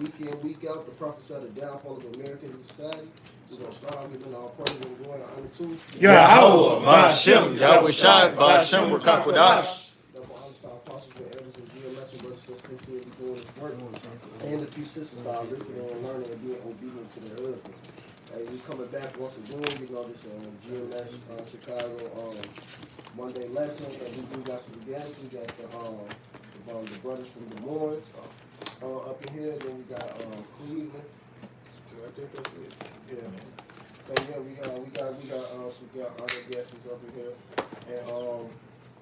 week in, week out, the prophesy the downfall of American society. We're going to start off giving our praise and glory and honor to Yahweh, Ba'ashem, Yahweh Shai, Ba'ashem, Rakakwadash. Therefore, honor to our apostles and elders and GMS and brothers and sisters here doing this work. And a few sisters that are listening and learning and being obedient to their husbands. Hey, we coming back once again. We know this GMS Chicago Monday lesson, and we do got some guests. We got the brothers from Des Moines up in here. Then we got Cleveland. I think that's it. Yeah. So yeah, we got other guests up in here,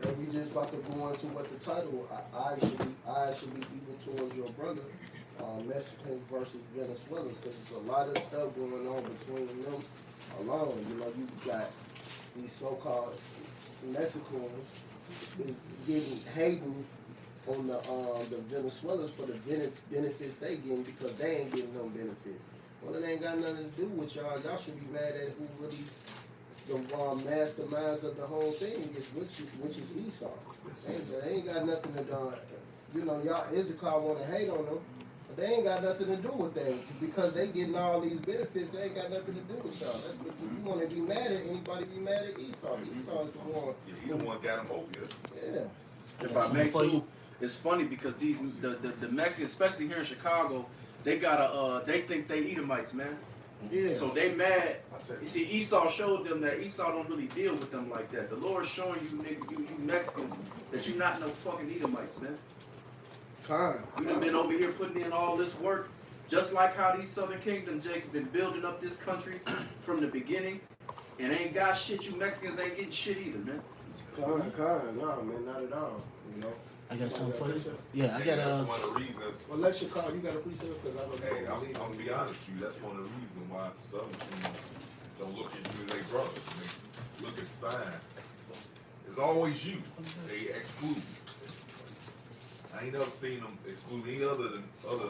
and we just about to go on to what the title I should be evil towards your brother. Mexicans versus Venezuelans, because there's a lot of stuff going on between them alone. You know, you got these so-called Mexicans getting hating on the Venezuelans for the benefits they getting because they ain't getting no benefits. Well, it ain't got nothing to do with y'all. Y'all should be mad at who really the masterminds of the whole thing is, which is Esau. They ain't got nothing to do. You know, y'all Issachar want to hate on them. They ain't got nothing to do with that because they getting all these benefits. They ain't got nothing to do with y'all. That's what you want to be mad at. Anybody be mad at Esau? Esau is the one. Yeah, he the one got them opiates. Yeah. If I may too, it's funny because the Mexicans, especially here in Chicago, they got they think they Edomites, man. Yeah. So they mad. You see, Esau showed them that Esau don't really deal with them like that. The Lord's showing you, nigga, you Mexicans, that you not no fucking Edomites, man. You done been over here putting in all this work, just like how these Southern Kingdom Jakes been building up this country from the beginning, and ain't got shit. You Mexicans ain't getting shit either, man. Nah, man, not at all. You know. I got something for you. Yeah, I got That's one of the reasons. Well, let's you call. You got a precept because I don't. Hey, I'm gonna be honest with you. That's one of the reasons why Southern Kingdom don't look at you as they brothers. They look at the sign. It's always you. They exclude. I ain't never seen them exclude any other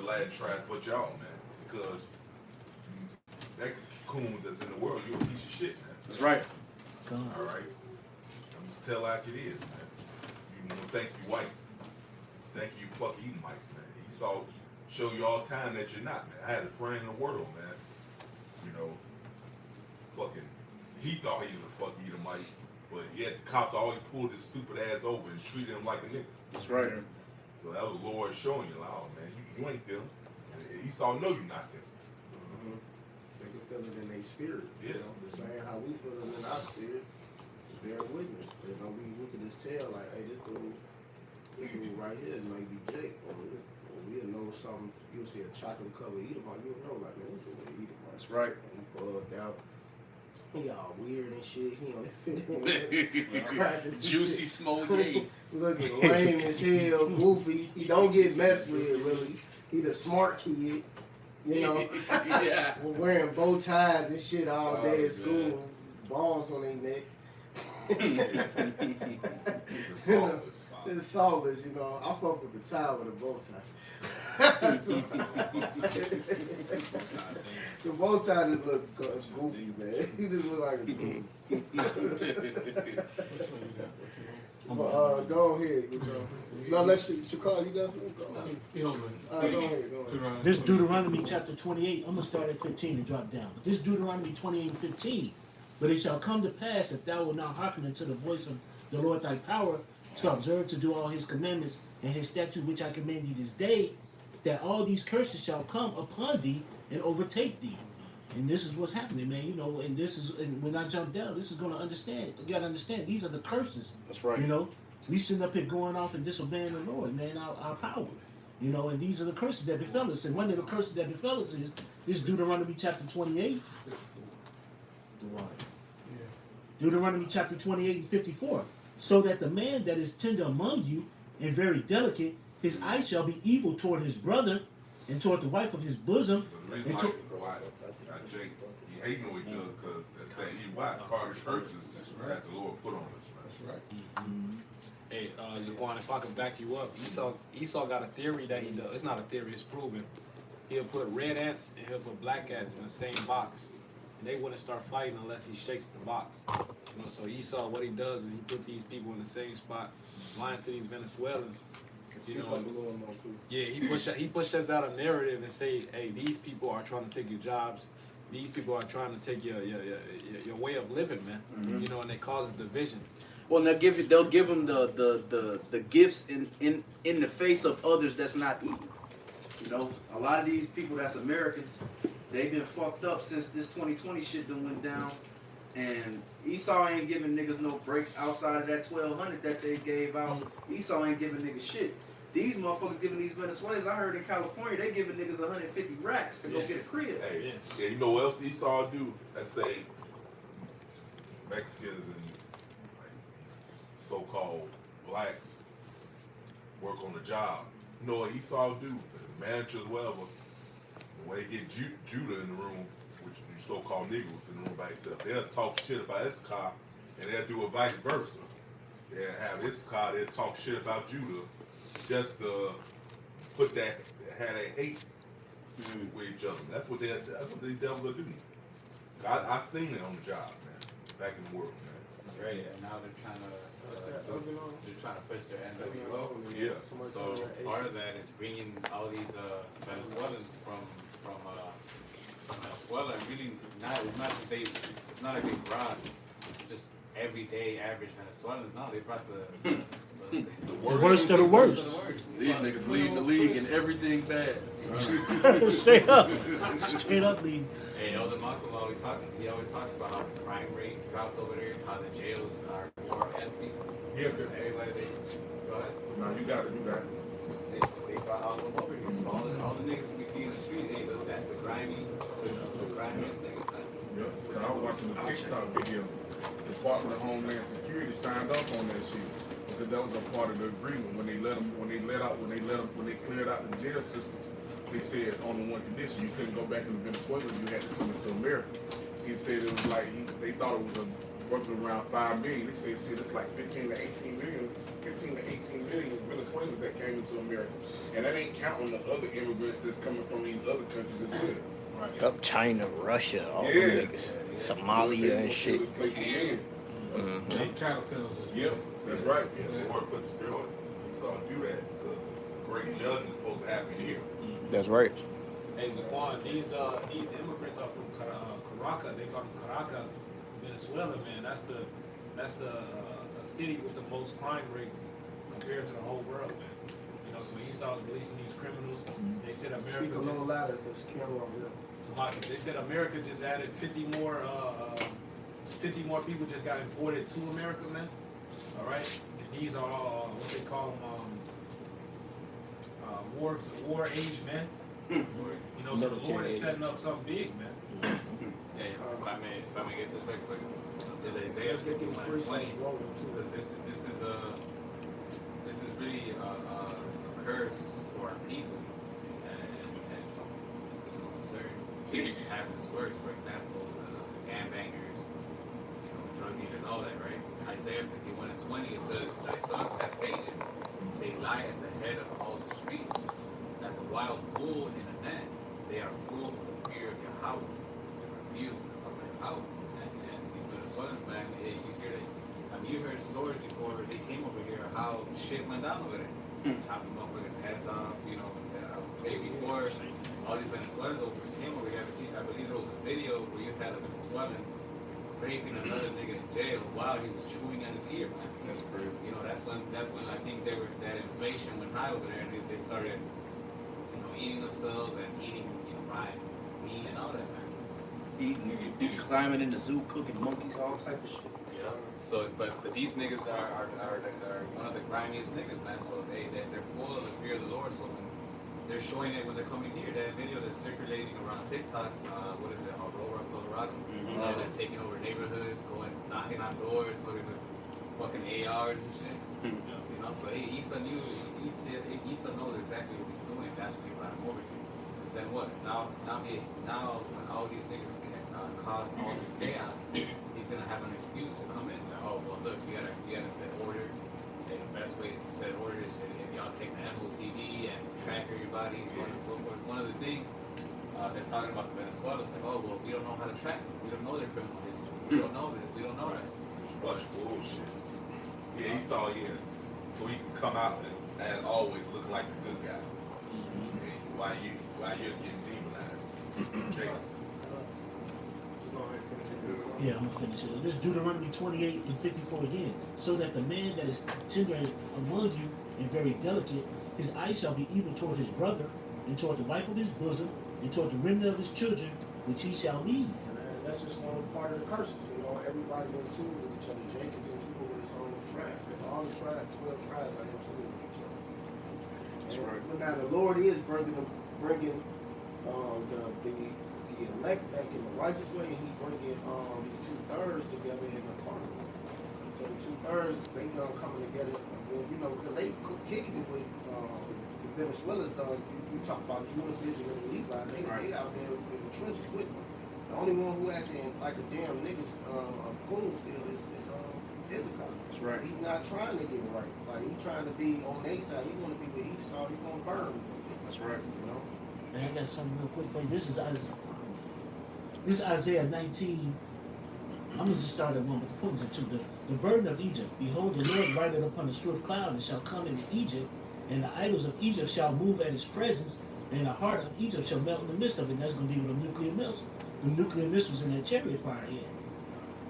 Latin tribes but y'all, man. Because next coons that's in the world, you're a piece of shit, man. That's right. All right. I'm just tell like it is, man. You know, thank you, white. Thank you, fuck Edomites, man. Esau show you all the time that you're not, man. I had a friend in the world, man. You know, fucking, he thought he was a fucking Edomite, but yet the cops always pulled his stupid ass over and treated him like a nigga. That's right. So that was the Lord showing you, like, oh man, you ain't them. And Esau know you not them. They can feel it in their spirit. Yeah. You know, the same how we feel it in our spirit. Bear witness. You know, we look at this tail like, hey, this dude right here might be Jake. Or we'll know something. You'll see a chocolate covered Edomite. You'll know, like, man, what's the Edomite? That's right. And bugged out. He all weird and shit. He only fit in. Juicy Smollett. Looking lame as hell, goofy. He don't get messed with, really. He the smart kid, you know. Yeah. Wearing bow ties and shit all day at school. Balls on their neck. It's soulless, you know. I fuck with the tie with a bow tie. The bow tie just look goofy, man. He just look like a goofy. But go ahead. No, let's Chicago. You got something? Go ahead. This Deuteronomy chapter 28, I'm going to start at 15 and drop down. But this Deuteronomy 28 and 15, but it shall come to pass if thou wilt not hearken unto the voice of the Lord thy power, to observe to do all his commandments and his statutes which I command thee this day, that all these curses shall come upon thee and overtake thee. And this is what's happening, man. You know, and this is, and when I jump down, this is going to understand. You got to understand, these are the curses. That's right. You know, we sitting up here going off and disobeying the Lord, man, our power. You know, and these are the curses that befell us. And one of the curses that befell us is this Deuteronomy chapter 28. Deuteronomy chapter 28 and 54. So that the man that is tender among you and very delicate, his eye shall be evil toward his brother and toward the wife of his bosom. The reason why Jake, he hating on each other because that's that part of curses that the Lord put on us, man. That's right. Hey, Zaquan, if I can back you up, Esau got a theory that he does. It's not a theory, it's proven. He'll put red ants and he'll put black ants in the same box. And they wouldn't start fighting unless he shakes the box. You know, so Esau, what he does is he put these people in the same spot, lying to these Venezuelans, You Speak know, up a little more too. yeah, he pushes out a narrative and say, hey, these people are trying to take your jobs. These people are trying to take your way of living, man. Mhm. You know, and it causes division. Well, they'll give them the gifts in the face of others that's not eating. You know, a lot of these people that's Americans, they've been fucked up since this 2020 shit done went down. And Esau ain't giving niggas no breaks outside of that 1,200 that they gave out. Esau ain't giving niggas shit. These motherfuckers giving these Venezuelans, I heard in California, they giving niggas 150 racks to go get a crib. Hey, yeah, you know what else Esau do? Let's say Mexicans and like, so-called blacks work on the job. You know what Esau do? The managers, whatever, when they get Judah in the room, which you so-called Negroes in the room by itself, they'll talk shit about Issachar, and they'll do it vice versa. They'll have Issachar, they'll talk shit about Judah, just to put that, have that hate with each other. That's what these devils are doing. I seen it on the job, man, back in the world, man. Right, and now they're trying to push their NWO. Yeah. So part of that is bringing all these Venezuelans from Venezuela. And really, it's not like they brought just everyday average Venezuelans. No, they brought the worst of the worst. These niggas lead the league in everything bad. Straight up. Straight up, lead. Hey, Elder Malcolm always talks about how the crime rate dropped over there, how the jails are more empty. Yeah, So everybody, go ahead. no, you got it. They brought all of them over here. So all the niggas we see in the street, hey, look, that's the grimiest niggas, man. Yeah, because I was watching the TikTok video. The Department of Homeland Security signed off on that shit because that was a part of the agreement when they cleared out the jail system. They said on the one condition you couldn't go back into Venezuela, you had to come into America. He said it was like they thought it was roughly around 5 million. They said shit, it's like 15 to 18 million Venezuelans that came into America, and that ain't counting the other immigrants that's coming from these other countries as well. Yup, China, Russia, all them Yeah. niggas, Somalia and shit. This place we in. Mhm. Caterpillars. Yep, that's right. Yeah, the Lord put spirit. Esau do that because great judgment is supposed to happen here. That's right. Hey, Zaquan, these immigrants are from Caracas. They call them Caracas, Venezuela, man. That's the city with the most crime rates compared to the whole world, man. You know, so Esau is releasing these criminals. They said Speak a America little just, louder, there's a camera over there. Salaki, they said America just added 50 more people just got imported to America, man. All right, and these are all what they call them war age men. You know, so the Lord is setting up something big, man. Hey, if I may get this right quick. There's Isaiah Let's get these 51:20. precepts rolling too. Because this is really a curse for our people, and you know, certain things have this works. For example, gangbangers, you know, drug dealers, and all that, right? Isaiah 51:20, it says, "Thy sons have fainted; they lie at the head of all the streets. As a wild bull in a net, they are full of the fear of Yahweh. They rebuke of Yahweh." And these Venezuelans, man, you hear that. I mean, you heard stories before they came over here how shit went down over there. Chopping motherfuckers' heads off, you know. Way before all these Venezuelans came over here, I believe there was a video where you had a Venezuelan raping another nigga in jail while he was chewing on his ear, man. That's crazy. You know, that's when I think that inflation went high over there, and they started, you know, eating themselves and eating, you know, rye meat and all that, man. Eating, climbing in the zoo, cooking monkeys, all type of shit. Yeah. So, but these niggas are one of the grimiest niggas, man. So they're full of the fear of the Lord. So when they're showing it when they're coming here, that video that's circulating around TikTok, what is it, Aurora, Colorado? Mm-hmm. And they're taking over neighborhoods, going knocking on doors, looking with fucking ARs and shit. You know, so Esau knows exactly what he's doing. That's when he brought him over here. 'Cause then what? Now when all these niggas cause all this chaos, he's gonna have an excuse to come in. Like, oh well, look, you gotta set order. And the best way to set order is that if y'all take the MOTV and track everybody, so on and so forth. One of the things they're talking about the Venezuelans, like, oh well, we don't know how to track them. We don't know their criminal history. We don't know this. We don't know that. Bunch of bullshit. Yeah, Esau, yeah. So he can come out as as always, looking like the good guy. Why you're getting demonized? James. Yeah, I'm gonna finish it. This is Deuteronomy 28 and 54 again. So that the man that is tender among you and very delicate, his eye shall be even toward his brother, and toward the wife of his bosom, and toward the remnant of his children, which he shall leave. And that's just one part of the curses. You know, everybody into it with each other. Jake is into it with his own tribe. And all the tribes, 12 tribes are into it with each other. That's And right. But now the Lord is bringing the elect back in the righteous way, and He's bringing these 2/3 together in the carnival. So the 2/3, they coming together, you know, because they kicking it with the Venezuelans. You talk about Judah, Benjamin, and Levi. They out there in the trenches with them. The only one who acting like a damn niggas coon still is Issachar. That's right. He's not trying to get it right. Like he's trying to be on their side. He want to be with Esau. He's gonna burn. That's right. You know. And I got something real quick for you. This is Isaiah 19. I'm gonna just start at one, but the point is at two. The burden of Egypt. Behold, the Lord rideth upon a swift cloud, and shall come into Egypt, and the idols of Egypt shall move at his presence, and the heart of Egypt shall melt in the midst of it. And that's gonna be with the nuclear missiles. The nuclear missiles in that chariot fire here.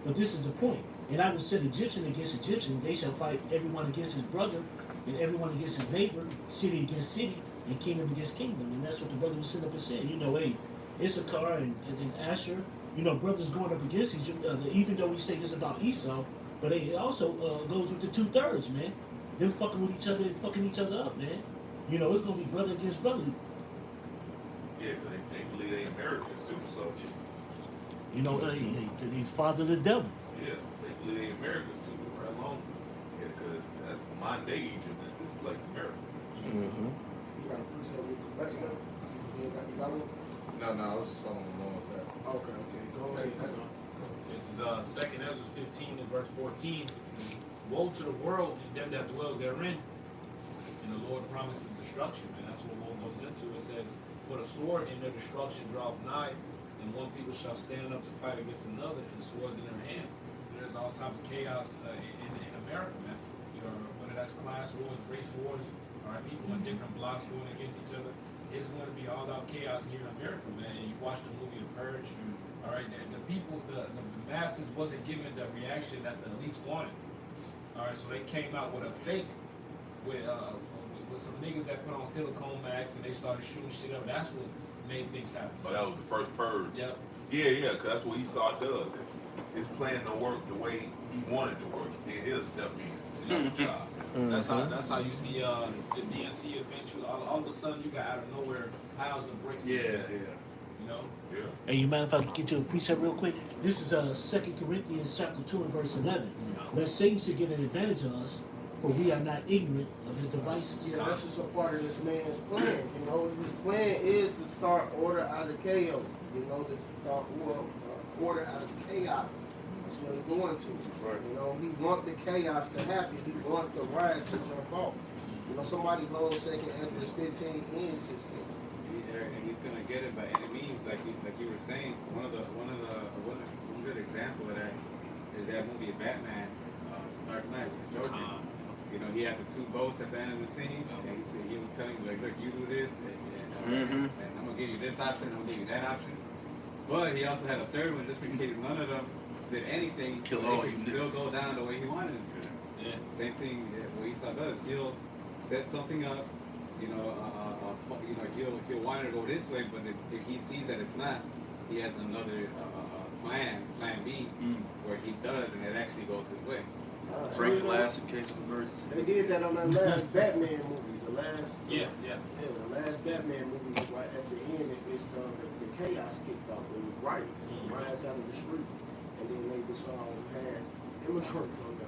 But this is the point. And I will set Egyptian against Egyptian. They shall fight everyone against his brother, and everyone against his neighbor, city against city, and kingdom against kingdom. And that's what the brother was sitting up and saying. You know, hey, Issachar and Asher, you know, brothers going up against each other, even though we say this about Esau, but it also goes with the 2/3, man. Them fucking with each other and fucking each other up, man. You know, it's gonna be brother against brother. Yeah, but they believe they Americans too, so You know, he's father of the devil. yeah, they believe they Americans too, right along. Yeah, because that's modern day Egypt, and this place America. Mm-hmm. You got a precept with Quebec now? You got one? No, I was just following along with that. Okay, go ahead. This is 2nd Ezra 15 and verse 14. Woe to the world and them that dwell therein. And the Lord promises destruction, and that's what woe goes into. It says, for the sword and their destruction draweth nigh, and one people shall stand up to fight against another, and swords in their hands. There's all type of chaos in America, man. You know, whether that's class wars, race wars, all right, people in different blocks going against each other. It's going to be all out chaos here in America, man. And you watch the movie The Purge, all right, the people, the masses wasn't given the reaction that the elites wanted. All right, so they came out with a fake, with some niggas that put on silicone masks and they started shooting shit up. That's what made things happen. But that was the first purge. Yep. Yeah, because that's what Esau does. His plan to work the way he wanted to work. Then he'll step in. Job. That's how you see the DNC eventually. All of a sudden, you got out of nowhere piles of bricks. Yeah. You know. Yeah. Hey, you mind if I get you a precept real quick? This is 2 Corinthians chapter 2 and verse 11. Lest Satan should get an advantage of us, for we are not ignorant of his devices. Yeah, that's just a part of this man's plan. You know, his plan is to start order out of chaos. You know, to start order out of chaos. That's what he's going to. Right. You know, he want the chaos to happen. He want the riots to jump off. You know, somebody goes 2nd Ezra 15 and 16. And he's gonna get it by any means, like you were saying. One good example of that is that movie Batman, Dark Knight with the Joker. You know, he had the 2 boats at the end of the scene, and he was telling you like, look, you do this, and I'm gonna give you this option, I'm gonna give you that option. But he also had a 3rd one just in case none of them did anything, so they could still go down the way he wanted it to. Yeah. Same thing what Esau does. He'll set something up. He'll want it to go this way, but if he sees that it's not, he has another plan B, where he does, and it actually goes his way. Break glass in case of emergency. They did that on that last Batman movie. The last Yeah. the last Batman movie, right at the end, it's the chaos kicked off. It was riots, riots out of the street, and then they just had immigrants on them.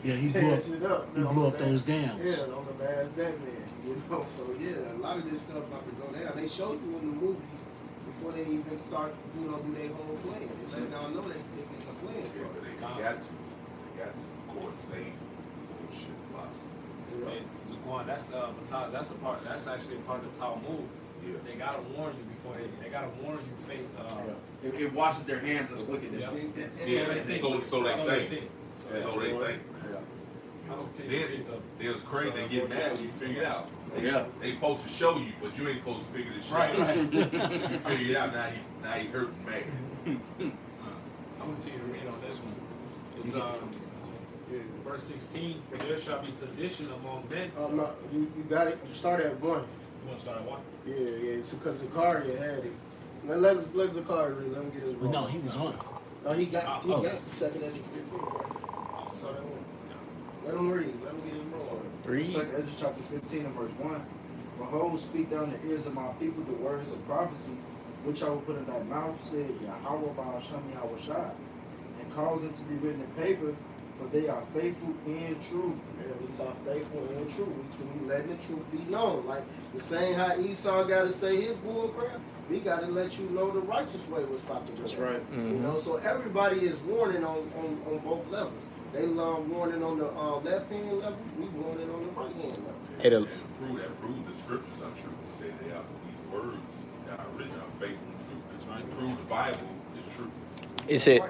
Yeah, he tearing blew up, shit up. he blew up those dams. Yeah, on the last Batman. You know, so yeah, a lot of this stuff about to go down. They showed you in the movies before they even start, do their whole plan. They said, y'all know they getting a plan. Yeah, but they got to. They got to. Courts, they bullshit philosophy. Hey, Zaquan, that's actually a part of the Talmud. Yeah. They gotta warn you before they gotta warn you face It washes their hands of wickedness. Yeah. Yeah, so they think. think. So they think. Then it was crazy. They get mad when you figure it out. They supposed to show you, but you ain't supposed to figure this shit out. You figure it out, now he hurt and mad. I'm gonna continue to read on this one. It's verse 16. For there shall be sedition among men. No, you got it. You started at 1. You want to start at 1? Yeah. It's because Zakaria had it. Now let Zakaria read. Let me get his But no, he was on. No, he got the second Ezra 15. Let him read. Let him get his roll. Read. Second Ezra chapter 15 and verse 1. Behold, speak down the ears of my people the words of prophecy, which I will put in thy mouth, said Yahweh by Hashem Yahweh Shai, and cause them to be written in paper, for they are faithful and true. Yeah, these are faithful and true. We letting the truth be known. Like the same how Esau got to say his bull crap, we got to let you know the righteous way was about to go. That's right. You know, so everybody is warning on both levels. They warning on the left hand level, we warning on the right hand level. It'll Prove the scriptures are true. They say they are these words that are written are faithful and true. That's right. Prove the Bible is true. It said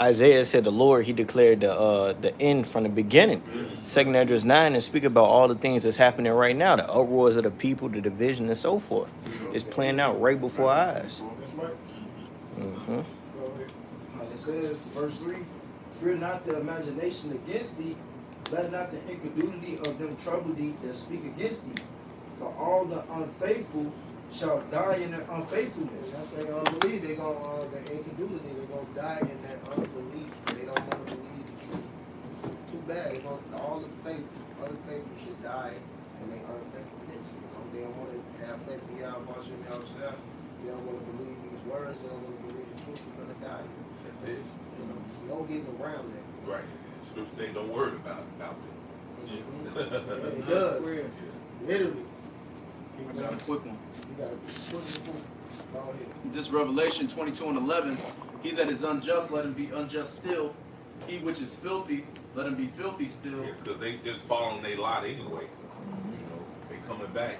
Isaiah said the Lord he declared the end from the beginning. Second Ezra 9 and speak about all the things that's happening right now, the uproars of the people, the division and so forth. It's playing out right before our eyes. That's right. Mm-hmm. It says, verse 3, fear not the imagination against thee, let not the incredulity of them trouble thee that speak against thee. For all the unfaithful shall die in their unfaithfulness. That's what they don't believe. They gonna the incredulity. They gonna die in that unbelief. They don't want to believe the truth. Too bad. They gonna all the unfaithful should die in their unfaithfulness. They don't want to have faith in Yahweh Hashem Yahweh. They don't want to believe these words. They don't want to believe the truth. They're gonna die. That's it. You know, no getting around that. Right. The scripture say don't worry about it. Yeah, it does. Literally. I got a quick one. You got to go ahead. This Revelation 22 and 11. He that is unjust, let him be unjust still. He which is filthy, let him be filthy still. Because they just following their lot anyway. You know, they coming back.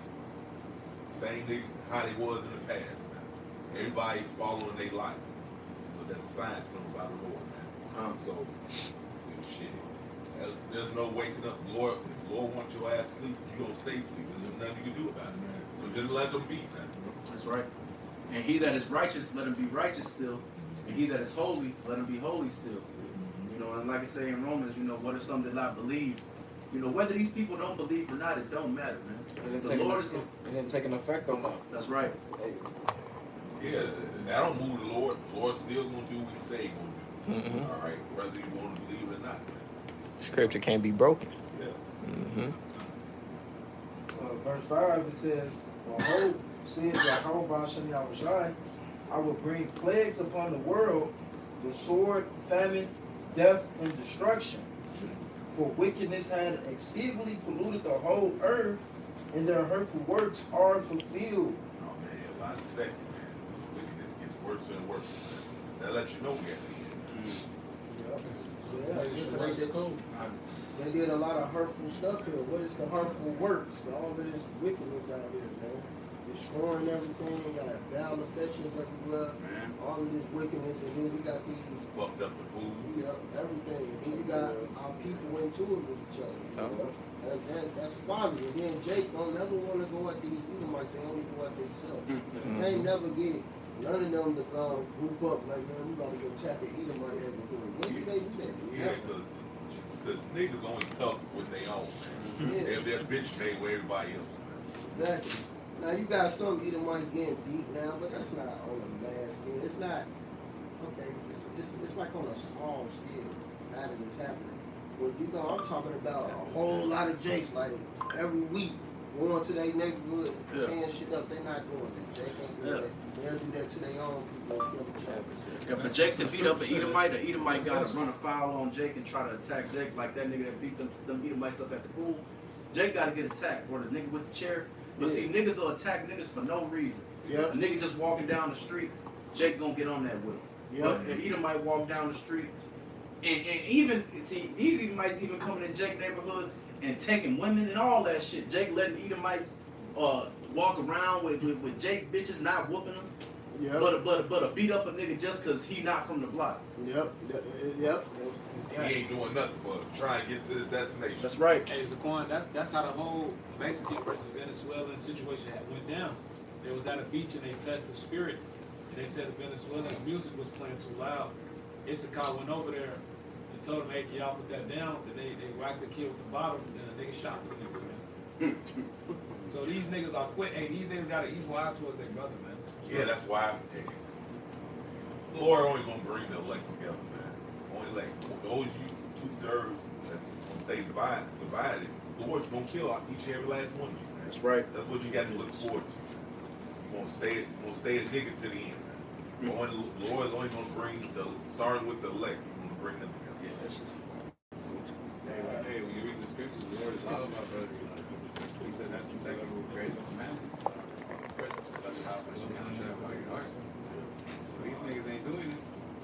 Same thing how they was in the past, man. Everybody following their lot. But that's a sign to them about the Lord, man. So, shit. There's no waking up. Lord, if the Lord wants your ass asleep, you gonna stay asleep. There's nothing you can do about it, man. So just let them be, man. That's right. And he that is righteous, let him be righteous still. And he that is holy, let him be holy still. You know, and like I say in Romans, you know, what if some did not believe? You know, whether these people don't believe or not, it don't matter, man. The Lord is going It didn't take an effect on them. That's right. Yeah, that don't move the Lord. The Lord's still gonna do what He say He gonna do. Mm-hmm. All right, whether you want to believe it or not. Scripture can't be broken. Yeah. Mm-hmm. Verse 5, it says, behold, says Yahweh by Hashem Yahweh Shai, I will bring plagues upon the world, the sword, famine, death, and destruction. For wickedness had exceedingly polluted the whole earth, and their hurtful works are fulfilled. Oh man, a lot of second, man. Wickedness gets worse and worse. That lets you know we got They did a lot of hurtful stuff here. What is the hurtful works? All of this wickedness out here, man. Destroying everything. We got foul affections everywhere. All of this wickedness, and then we got these fucked up the food. everything. And then you got our people into it with each other. You know? That's folly. And then Jake don't never want to go at these Edomites. They only go at themselves. They ain't never get none of them to group up like, man, we about to go attack the Edomite neighborhood. When do they do that? Yeah, because niggas only tough with their own, man. Yeah. They're bitch made with everybody else, man. Exactly. Now you got some Edomites getting beat now, but that's not on a mass scale. It's not okay. It's like on a small scale. Now that it's happening, but you know I'm talking about a whole lot of Jakes like every week going to their neighborhood, tearing shit up. They're not doing that. Jake ain't doing that. They'll do that to their own people and kill each other. Yeah, for Jake to beat up an Edomite, the Edomite got to run a foul on Jake and try to attack Jake like that nigga that beat them Edomites up at the pool. Jake got to get attacked, or the nigga with the chair. But see, niggas will attack niggas for no reason. Yeah. A nigga just walking down the street, Jake gonna get on that with him. But an Edomite walk down the street, and even, see, these Edomites even coming in Jake neighborhoods and taking women and all that shit. Jake letting Edomites walk around with Jake bitches not whooping them. But beat up a nigga just cause he not from the block. Yep. And he ain't doing nothing but trying to get to his destination. That's right. Hey, Zaquan, that's how the whole Mexican versus Venezuelan situation went down. They was at a beach in a festive spirit, and they said the Venezuelan music was playing too loud. Issachar went over there and told them, hey, can y'all put that down? And they whacked the kid with the bottle, and the nigga shot the nigga, man. So these niggas are quick. Hey, these niggas got an evil eye towards their brother, man. Yeah, that's why the Lord only gonna bring the elect together, man. Only like those you 2/3 that stay divided. The Lord's gonna kill each and every last one of you, man. That's right. That's what you got to look forward to. You won't stay a nigga to the end, man. The Lord's only gonna bring starting with the elect. He's gonna bring them together. Yeah, that's just. Hey, when you read the scriptures, the Lord is all about brothers. He said that's the second greatest commandment. First, love your house, but you don't share about your heart. So these niggas ain't doing it.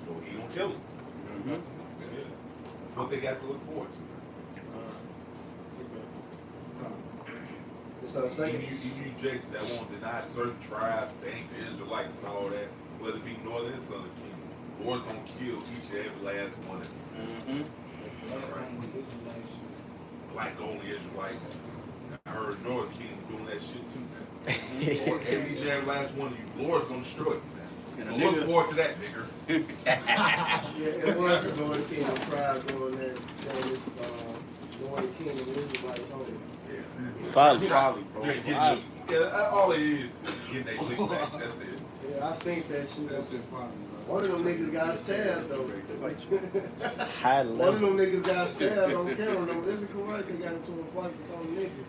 So he gonna kill them. Mm-hmm. Yeah. What they got to look forward to. It's a second. You jakes that won't deny certain tribes, they ain't the Israelites and all that, whether it be northern and southern kingdom. The Lord's gonna kill each and every last one of them. Black only Israelites. I heard Northern Kingdom doing that shit too. Lord, each and every last one of you, Lord's gonna destroy you, man. So look forward to that, nigger. Yeah, it was the Northern Kingdom tribe going there saying it's Northern Kingdom Israelites only. Yeah. Folly. Yeah, all it is getting that lick back. That's it. Yeah, I seen that shit. That's just fun. One of them niggas got stabbed though. High One of level. them niggas got stabbed on camera though. There's a correct they got into a fight with some nigga.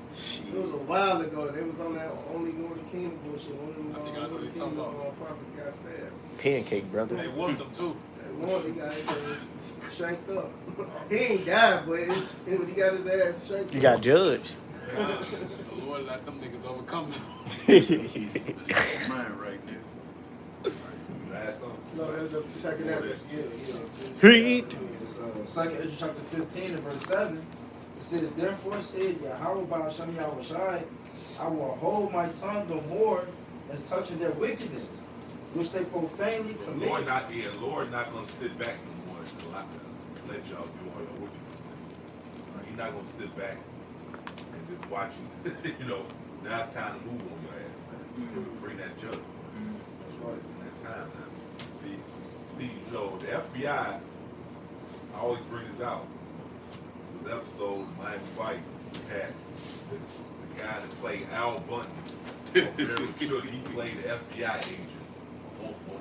It was a while ago. They was on that only Northern Kingdom bullshit. One of them I think I know Northern what you're Kingdom talking prophets got stabbed. Pancake, brother. They whooped them too. That one he got his ass shanked up. He ain't died, but he got his ass shanked up. You got judged. The Lord let them niggas overcome them. Mine right there. Last song. No, that's the second episode. Yeah. Heat. It's Second Ezra chapter 15 and verse 7. It says, therefore said Yahweh Ba'ashem Yahushai, I will hold my tongue no more as touching their wickedness, which they profanely So commit. Lord not gonna sit back no more and let y'all do all your wickedness. He's not gonna sit back and just watch you. You know, now it's time to move on your ass, man. Bring that judgment. That's right. It's in that time now. See, you know, the FBI, I always bring this out. This episode, Miami Vice, had the guy that played Al Bundy. He played the FBI agent on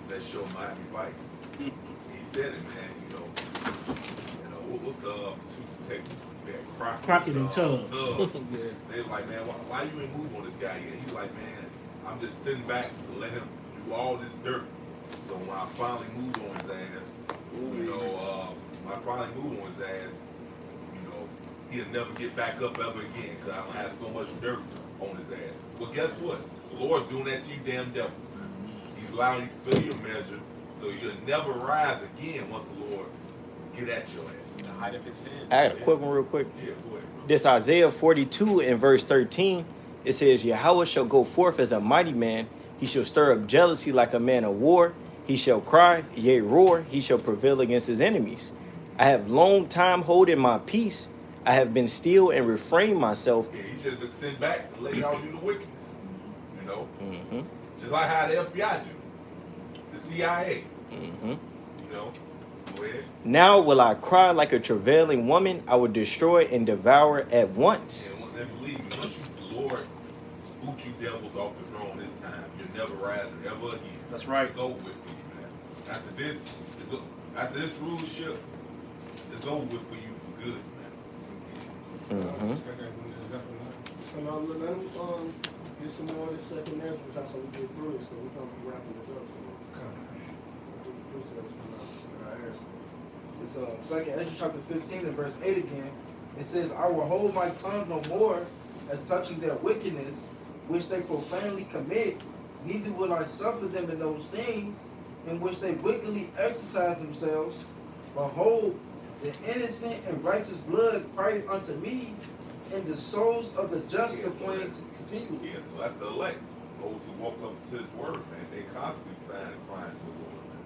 that show, Miami Vice. He said it, man. You know, what's the two detectives? Crockett and Tubbs. They were like, man, why you ain't move on this guy yet? He's like, man, I'm just sitting back to let him do all this dirt. So when I finally moved on his ass, you know, when I finally moved on his ass, you know, he'll never get back up ever again because I don't have so much dirt on his ass. Well, guess what? The Lord's doing that to you damn devils. He's allowing you to fill your measure so you'll never rise again once the Lord get at your ass. The height of his sin. I got a quick one real quick. Yeah, go ahead, bro. This Isaiah 42 and verse 13. It says, Yahweh shall go forth as a mighty man. He shall stir up jealousy like a man of war. He shall cry, yea, roar. He shall prevail against his enemies. I have long time holding my peace. I have been still and refrained myself. Yeah, he just been sitting back and let y'all do the wickedness. You know? Mm-hmm. Just like how the FBI do. The CIA. Mm-hmm. You know? Go ahead. Now will I cry like a travailing woman. I will destroy and devour at once. And then believe me, once the Lord boot you devils off the throne this time, you'll never rise ever again. That's right. It's over with for you, man. After this rulership, it's over with for you for good, man. Mm-hmm. And let him get some more of the second Ezra so we get through it. So we're gonna be wrapping this up. So It's Second Ezra chapter 15 and verse 8 again. It says, I will hold my tongue no more as touching their wickedness, which they profanely commit, neither will I suffer them in those things in which they wickedly exercise themselves. Behold, the innocent and righteous blood cried unto me, and the souls of the just complain continually. Yeah, so that's the elect. Those who woke up to his word, man, they constantly sighing and crying to the Lord, man.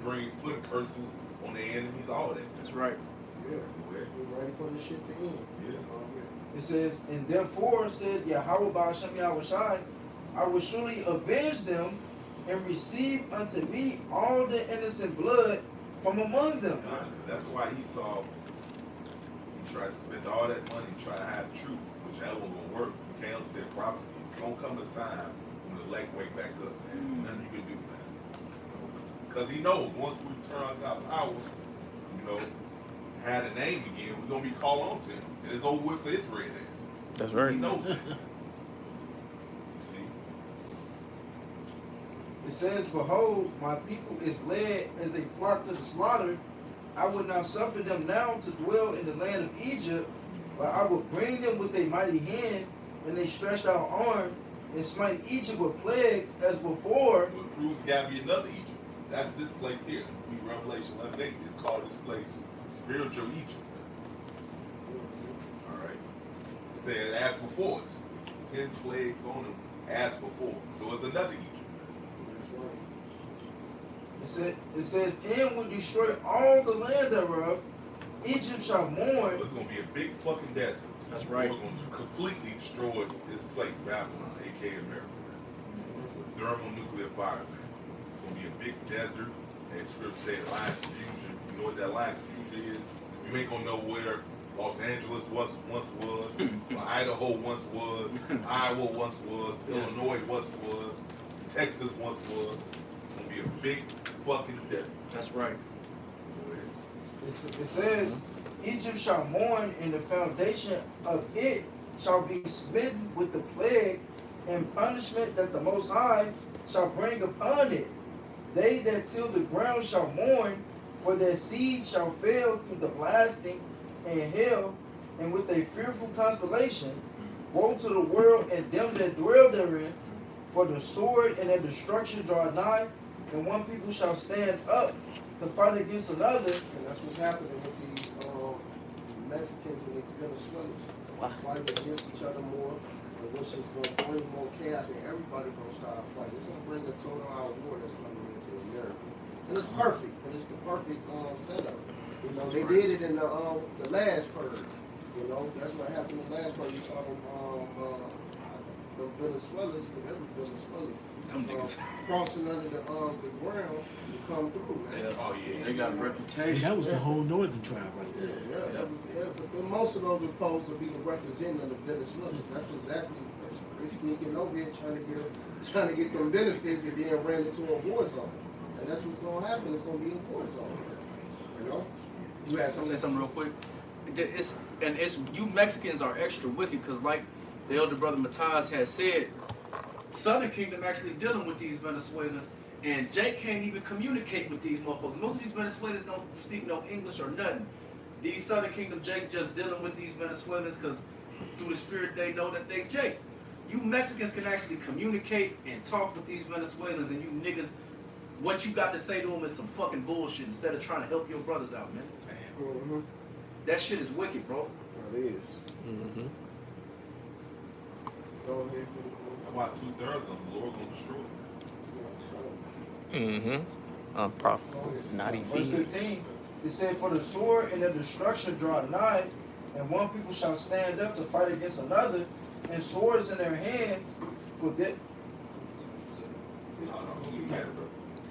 You know, putting curses on their enemies, all that. That's right. Yeah. Go ahead. We're ready for this shit to end. Yeah. It says, and therefore said Yahweh Ba'ashem Yahushai, I will surely avenge them and receive unto me all the innocent blood from among them. That's why Esau, he tried to spend all that money, try to hide the truth, which that wasn't gonna work. Caleb said prophecy. It's gonna come a time when the lake wake back up, man. Nothing you can do, man. Because he knows once we turn on top of power, you know, had a name again, we're gonna be called on to him. And it's over with for his red ass. That's right. He knows that. You see? It says, behold, my people is led as a flock to the slaughter. I would not suffer them now to dwell in the land of Egypt, but I will bring them with a mighty hand and a stretched out arm, and smite Egypt with plagues as before. But proves gotta be another Egypt. That's this place here. We Revelation 11:8. They call this place spiritual Egypt. Alright. It says as before us. Send plagues on them as before. So it's another Egypt. It says, and will destroy all the land thereof. Egypt shall mourn. So it's gonna be a big fucking desert. That's right. We're gonna completely destroy this place, Babylon, aka America, man. With thermonuclear fire, man. It's gonna be a big desert. And scripture said line confusion. You know what that line confusion is? You ain't gonna know where Los Angeles once was, or Idaho once was, Iowa once was, Illinois once was, Texas once was. It's gonna be a big fucking desert. That's right. It says, Egypt shall mourn, and the foundation of it shall be smitten with the plague and punishment that the Most High shall bring upon it. They that till the ground shall mourn, for their seeds shall fail through the blasting and hail, and with a fearful constellation. Woe to the world and them that dwell therein, for the sword and their destruction draw nigh, and one people shall stand up to fight against another. And that's what's happening with these Mexicans and these Venezuelans. Fighting against each other more, and which is going to bring more chaos, and everybody going to start fighting. It's going to bring a total out war that's coming into America. And it's perfect, and it's the perfect setup. You know, they did it in the last purge. You know, that's what happened in the last purge. You saw them, the Venezuelans, because they were Venezuelans, crossing under the ground to come through. Man. Oh yeah. They got a And reputation. that was the whole northern tribe right Yeah, there. but most of those are supposed to be the representative of Venezuela. That's exactly they sneaking over here trying to get them benefits, and then ran into a war zone. And that's what's gonna happen. It's gonna be a war zone. You know? You had Say something real quick. It's you Mexicans are extra wicked because, like the elder brother Mataz has said, Southern Kingdom actually dealing with these Venezuelans, and Jake can't even communicate with these motherfuckers. Most of these Venezuelans don't speak no English or nothing. These Southern Kingdom Jakes just dealing with these Venezuelans because through the spirit they know that they Jake. You Mexicans can actually communicate and talk with these Venezuelans, and you niggas, what you got to say to them is some fucking bullshit instead of trying to help your brothers out, man. Mm-hmm. That shit is wicked, bro. It is. Mm-hmm. Go ahead. About 2/3 of them, the Lord gonna destroy them. Mm-hmm. Prophet, naughty Verse feet. 15, it said, for the sword and the destruction draw nigh, and one people shall stand up to fight against another, and swords in their hands, for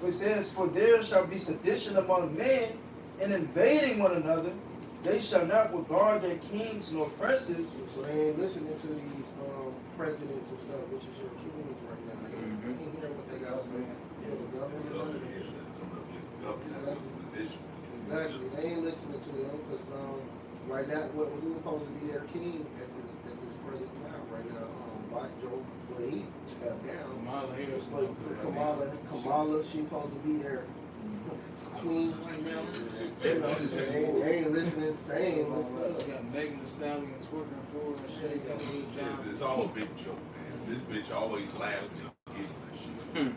it says, for there shall be sedition among men, and invading one another, they shall not regard their kings nor princes. So they ain't listening to these presidents and stuff, which is your kings right now. They ain't hearing what they got to say. Yeah, the government is under them. Exactly. They ain't listening to them because right now, what who's supposed to be their king at this present time right now? Black Joe, well, he stepped down. Kamala, she supposed to be their queen right now. You know, they ain't listening. They ain't listening. got Megan Thee Stallion twerking for her and shit. They got Lil Jon. It's all a big joke, man. This bitch always laughs to get that shit.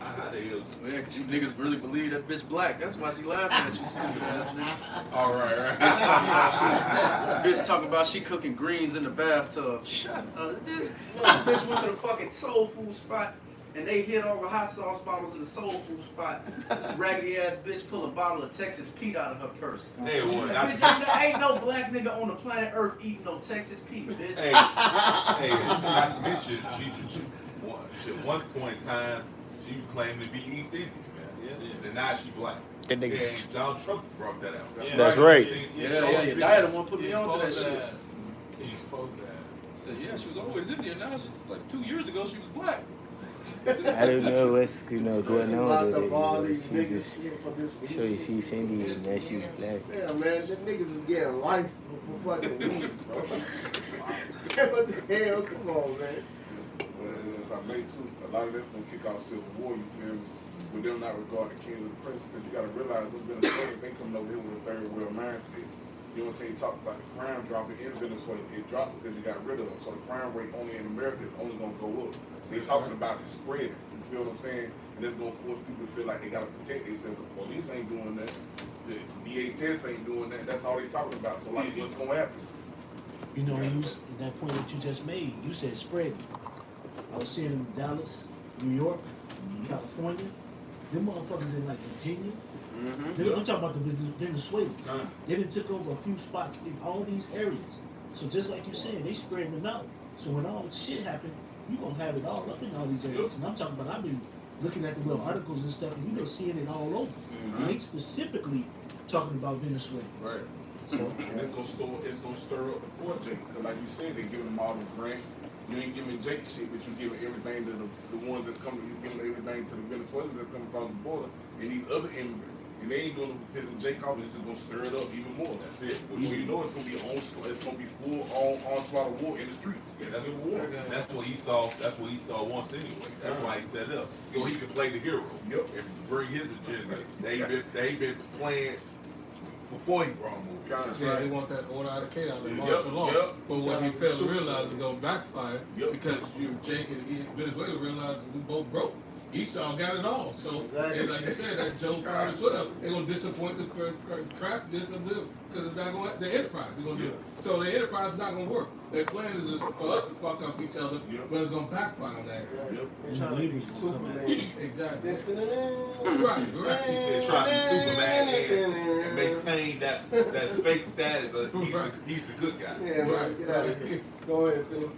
How the hell? Yeah, because you niggas really believe that bitch black. That's why she laughing at you, stupid ass niggas. All right. Bitch talking about she cooking greens in the bathtub. Shut up. Bitch went to the fucking soul food spot and they hit all the hot sauce bottles in the soul food spot. This raggedy ass bitch pull a bottle of Texas Pete out of her purse. Hey, well, Bitch, ain't no black nigga on the planet Earth eating no Texas Pete, bitch. hey, not to mention, one point in time, she was claiming to be East Indian, man. Yeah. And now she black. That nigga- Yeah, and Donald Trump brought that out. That's right. Yeah, your dad the one put me onto that shit. He exposed that. Said, yeah, she was always Indian. Now she's like 2 years ago, she was black. I don't know what's going on Locked with up all it. these She niggas just here for this so you see Cindy and now she's black. Yeah, man, the niggas is getting life for fucking weed, bro. What the hell? Come on, man. If I may too, a lot of that's gonna kick off civil war, you feel me? With them not regarding the king of the prince, because you gotta realize those Venezuelans, they coming over here with a third world mindset. You know what I'm saying? You talk about the crime dropping in Venezuela. It dropped because you got rid of them. So the crime rate only in America is only gonna go up. They're talking about it spreading. You feel what I'm saying? And it's gonna force people to feel like they gotta protect themselves. The police ain't doing that. The DHS ain't doing that. That's all they talking about. So like, what's gonna happen? You know, in that point that you just made, you said spread. I was seeing them in Dallas, New York, California. Them motherfuckers in like Virginia. I'm talking about the Venezuelans. They done took over a few spots in all these areas. So just like you said, they spreading them out. So when all this shit happen, you gonna have it all up in all these areas. And I'm talking about, I've been looking at the little articles and stuff, and you've been seeing it all over. And they specifically talking about Venezuela. Right. And it's gonna stir up the poor Jake. Because like you said, they giving them all the grants. You ain't giving Jake shit, but you giving everything to the ones that's coming. You giving everything to the Venezuelans that's coming across the border and these other immigrants. And they ain't doing it for pissing Jake off. It's just gonna stir it up even more. That's it. Before you know, it's gonna be it's gonna be full onslaught of war in the streets. Yeah, that's a war. That's what Esau wants anyway. That's why he set up. So he can play the hero. Yep. And bring his agenda. They been playing before he brought him over. Yeah, they want that order out of chaos, like martial law. But what he failed to realize is going to backfire because Jake and Venezuela realized we both broke. Esau got it all. So, and like you said, that Job 5:12, they're going to disappoint the craftiness of them because it's not going to, the enterprise. They're going to do it. So the enterprise is not going to work. Their plan is just for us to fuck up each other, but it's going to backfire on that. They're trying to be Superman. Exactly. Right. They're trying to be Superman and maintain that fake status of he's the good guy. Yeah, right. Get out of here. Go ahead, Phil.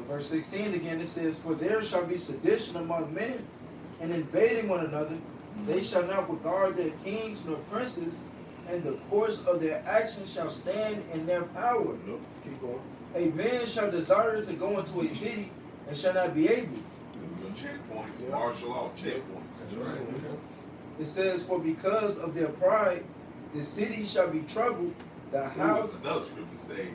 Verse 16 again, it says, "For there shall be sedition among men, and invading one another. They shall not regard their kings nor princes, and the course of their actions shall stand in their power. Keep going. A man shall desire to go into a city, and shall not be able." Checkpoints, martial law, checkpoints. That's right. It says, "For because of their pride, the city shall be troubled. The house." Another scripture say,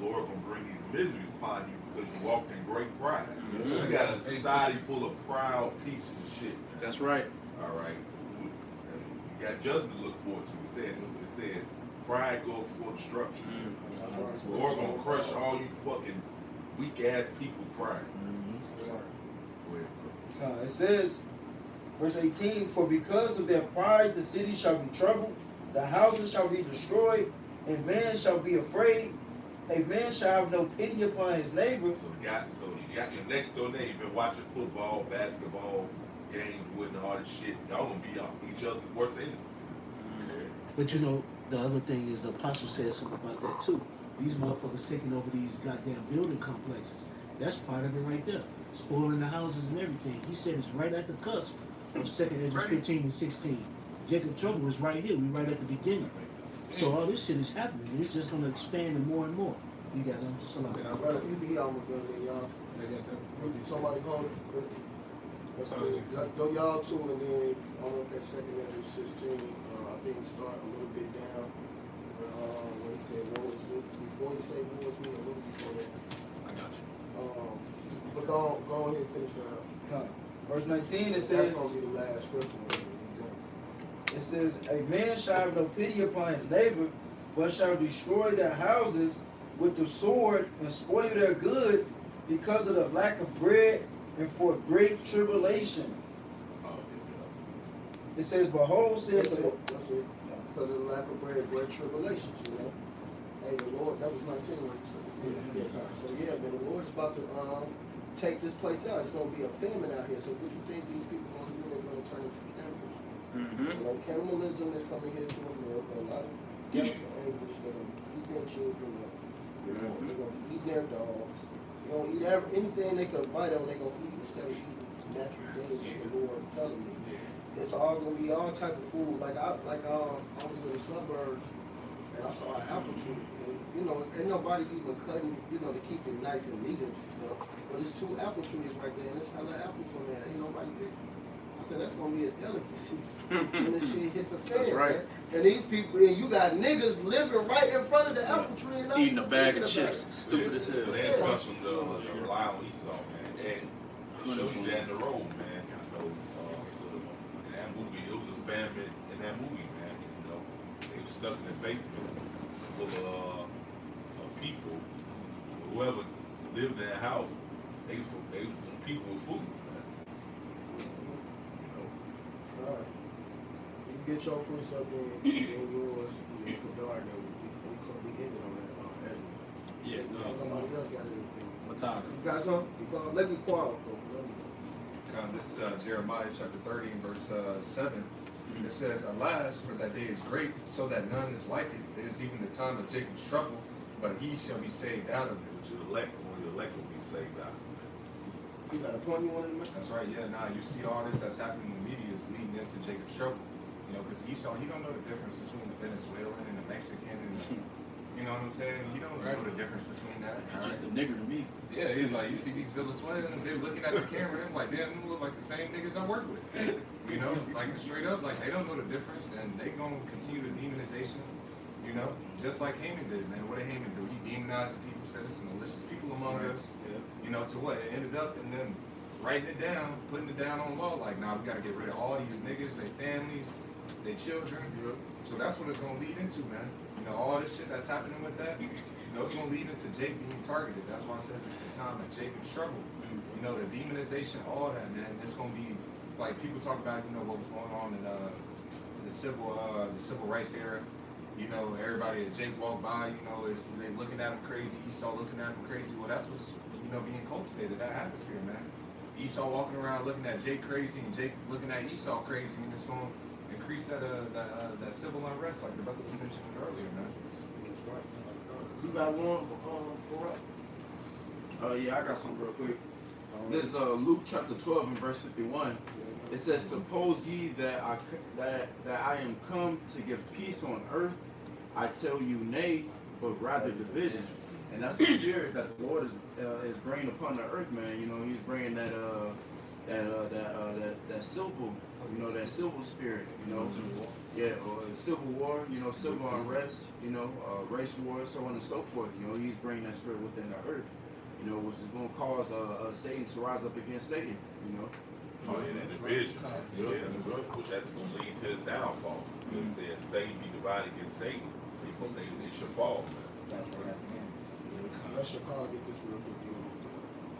Lord gonna bring these miseries upon you because you walk in great pride. You got a society full of proud pieces of shit. That's right. All right. You got judgment to look forward to. It said, pride go before destruction. The Lord gonna crush all you fucking weak ass people's pride. Go ahead, It says, verse 18, "For because of their pride the city shall be troubled, the houses shall be destroyed, and man shall be afraid. A man shall have no pity upon his neighbor." So you got your next door neighbor been watching football, basketball games with and all this shit. Y'all gonna be each other's worst enemies. But you know, the other thing is the apostle said something about that too. These motherfuckers taking over these goddamn building complexes. That's part of it right there. Spoiling the houses and everything. He said it's right at the cusp of 2nd Ezra 15 and 16. Jacob trouble is right here. We right at the beginning. So all this shit is happening. It's just gonna expand and more and more. You got them just a lot. Well, you be out with them, y'all. Somebody call it. That's cool. Go y'all too, and then on that 2nd Ezra 16, I think start a little bit down. When he said woe is me, before he said woe is me, a little before that. I got you. But go ahead and finish that up. Verse 19, it That's says, gonna be the last scripture. it says, "A man shall have no pity upon his neighbor, but shall destroy their houses with the sword and spoil their goods because of the lack of bread and for great tribulation." It says, "Behold, says the Lord." That's it. Because of the lack of bread, great tribulations, you know. Hey, the Lord, that was 19 when he said, yeah. So yeah, man, the Lord's about to take this place out. It's gonna be a famine out here. So what you think these people gonna do? They're gonna turn into cannibals. You know, cannibalism is coming here to America. A lot of death and anguish. They're gonna eat their children up. They're gonna be eating their dogs. They're gonna eat anything they can bite on. They're gonna eat instead of eating natural things that the Lord telling me. It's all gonna be all type of food. Like I was in the suburbs and I saw an apple tree. And, you know, ain't nobody even cutting, you know, to keep it nice and neat and stuff. But it's 2 apple trees right there, and there's hella apples on there. Ain't nobody picking. I said that's gonna be a delicacy when this shit hit the fan. That's right. Man. And these people, and you got niggas living right in front of the apple tree and Eating a bag of chips, stupid as hell. They trust them to rely on Esau, man. And show you down the road, man. You know, in that movie, it was a famine in that movie, man. You know, they were stuck in the basement full of people. Whoever lived in that house, they was people with food, man. You know. All right. You get your proofs up there and yours, you know, for dark, and we ended on that. Yeah, Nobody else got anything. Matthias. You got something? You call, let me call. This is Jeremiah chapter 30 and verse 7. It says, Alas, for that day is great, so that none is like it. It is even the time of Jacob's trouble, but he shall be saved out of it. But your elect will be saved out of it. You got a point you want to make? That's right, yeah. Now you see all this that's happening in the media is leading into Jacob's trouble. You know, because Esau, he don't know the difference between the Venezuelan and the Mexican and the, you know what I'm saying? He don't know the difference between that. Just a nigger to me. Yeah, he's like, you see these Venezuelans, they're looking at the camera, they're like, damn, they look like the same niggas I work with. You know, like straight up, like they don't know the difference and they gonna continue the demonization, you know, just like Haman did, man. What did Haman do? He demonized the people, said it's some malicious people among us. You know, to what? It ended up in them writing it down, putting it down on law, like, nah, we gotta get rid of all these niggas, their families, their children. So that's what it's gonna lead into, man. You know, all this shit that's happening with that, you know, it's gonna lead into Jake being targeted. That's why I said it's the time of Jacob's struggle. You know, the demonization, all that, man. It's gonna be like people talk about, you know, what was going on in the civil rights era. You know, everybody that Jake walked by, you know, they looking at him crazy. Esau looking at him crazy. Well, that's what's, you know, being cultivated, that atmosphere, man. Esau walking around looking at Jake crazy and Jake looking at Esau crazy, and it's gonna increase that civil unrest, like the brother was mentioning earlier, man. You got one for us? Yeah, I got something real quick. This is Luke chapter 12 and verse 51. It says, "Suppose ye that I am come to give peace on earth? I tell you, nay, but rather division." And that's the spirit that the Lord is bringing upon the earth, man. You know, He's bringing that civil, you know, that civil spirit, you know, or civil war, you know, civil unrest, you know, race war, so on and so forth. You know, He's bringing that spirit within the earth, you know, which is going to cause Satan to rise up against Satan, you know. Oh, yeah, that division. Yeah, that's right. Which that's going to lead to his downfall. It says Satan be divided against Satan. They should fall. That's what happened. Let's Chicago get this real quick.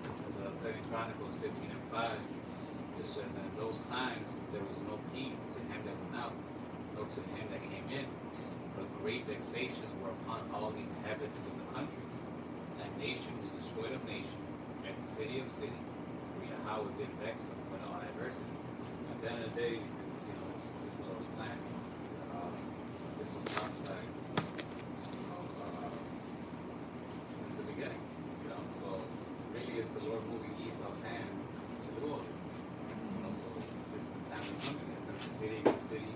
This is 2 Chronicles 15 and 5. It says, "In those times there was no peace to him that went out, nor to him that came in, but great vexations were upon all the inhabitants of the countries. And nation was destroyed of nation, and city of city, for Yahweh did vex them with all adversity." At the end of the day, it's the Lord's plan. This was prophesied, since the beginning. You know, so really it's the Lord moving Esau's hand to do all this. You know, so this is the time of coming. It's going to be city against city.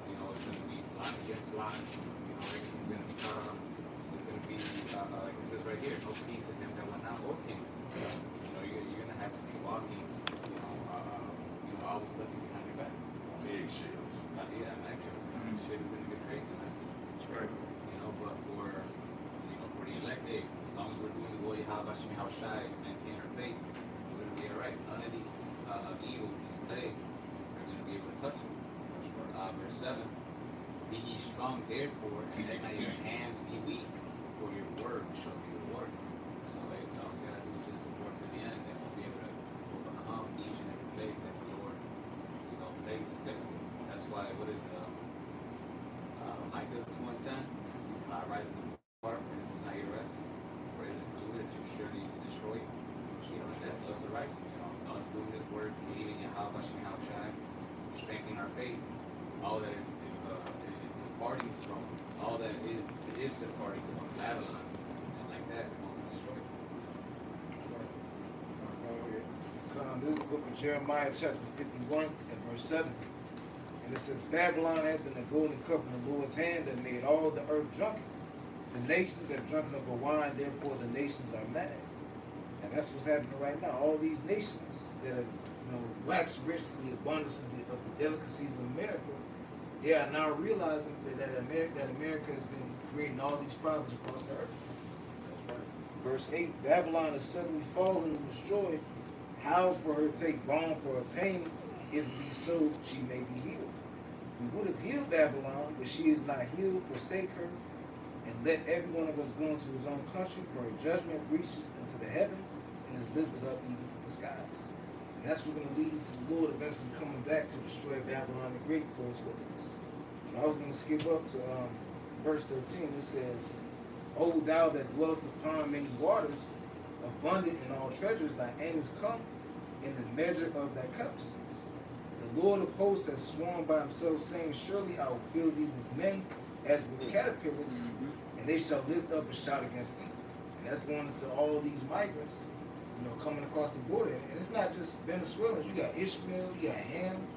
You know, it's going to be flock against flock. You know, everything's going to be cut off. It's going to be, like it says right here, no peace in him that went out or came. You know, you're going to have to be walking, always looking behind your back. Big shit. Yeah, actually, shit is going to get crazy, man. That's right. You know, but for the elect day, as long as we're doing the way how shy, maintain our faith, we're going to be all right. None of these evils, these plagues, are going to be able to touch us. Verse 7, "Be ye strong therefore, and let not your hands be weak, for your word shall be rewarded." So, all we got to do is just support to the end, and we'll be able to overcome each and every plague that the Lord, plagues is fixing. That's why, what is Micah 2:10, "Rise in the water, for this is not your rest, for it is polluted, you surely be destroyed." You know, that's away all that is departing from, all that is departing from Babylon. And like that, it won't be destroyed. This is the book of Jeremiah, chapter 51, and verse 7. And it says, Babylon hath been the golden cup in the Lord's hand that made all the earth drunken. The nations have drunken of the wine, therefore the nations are mad. And that's what's happening right now. All these nations that have waxed rich to the abundance of the delicacies of America, they are now realizing that America has been creating all these problems across the earth. That's right. Verse 8, Babylon is suddenly fallen and destroyed. How for her take balm for her pain, if it be so, she may be healed. We would have healed Babylon, but she is not healed. Forsake her, and let every one of us go into his own country, for her judgment reaches into the heaven and is lifted up even to the skies. And that's what's going to lead to the Lord eventually coming back to destroy Babylon the Great for his wickedness. So I was going to skip up to verse 13. It says, O thou that dwellest upon many waters, abundant in all treasures, thy end is come in the measure of thy covetousness. The Lord of hosts has sworn by himself, saying, Surely I will fill thee with men as with caterpillars, and they shall lift up a shout against thee. And that's going to all these migrants, coming across the border. And it's not just Venezuelans. You got Ishmael, you got Ham,